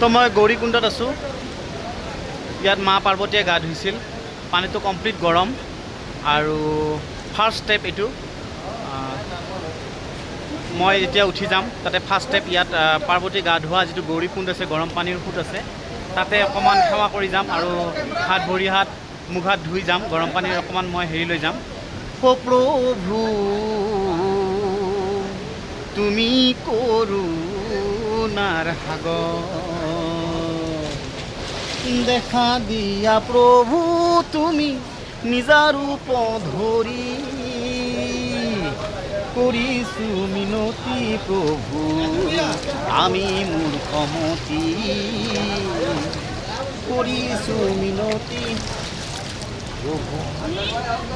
তো মই গৌৰীকুণ্ডত আছোঁ। ইয়াত মা পাৰ্বতীয়ে গা ধুইছিল। পানীটো কমপ্লিট গৰম আৰু ফাৰ্ষ্ট ষ্টেপ এইটো। মই এতিয়া উঠি যাম তাতে ফাৰ্ষ্ট ষ্টেপ ইয়াত পাৰ্বতী গা ধোৱা যিটো গৌৰীকুণ্ড আছে, গৰম পানীৰ সোঁত আছে, তাতে অকণমান সেৱা কৰি যাম আৰু ভৰি হাত মুখ হাত ধুই যাম। গৰম পানীৰ অকণমান মই হেৰি লৈ যাম। ও প্ৰভু তুমি করুণার সাগর, দেখা দিয়া প্রভু তুমি নিজা রূপ ধরি, করিছু মিনতি প্রভু আমি মূর্খমতি, করিছু মিনতি প্রভু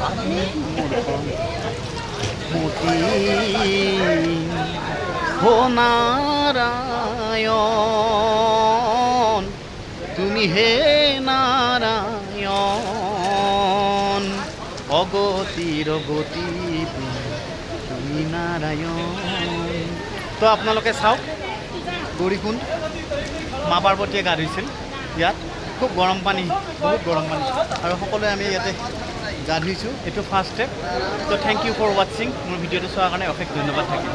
আমি মূর্খমতি। ও নারায়ণ তুমি হে নারায়ণ, অগতির গতি তুমি নারায়ণ। তো আপোনালোকে চাওক গৌৰীকুণ্ড, মা পাৰ্বতীয়ে গা ধুইছিল ইয়াত। খুব গৰম পানী, বহুত গৰম পানী, আৰু সকলোৱে আমি ইয়াতে গা ধুইছোঁ। এইটো ফাৰ্ষ্ট ষ্টেপ। তো থেংক ইউ ফৰ ৱাটছিং। মোৰ ভিডিঅ'টো চোৱাৰ কাৰণে অশেষ ধন্যবাদ থাকিল।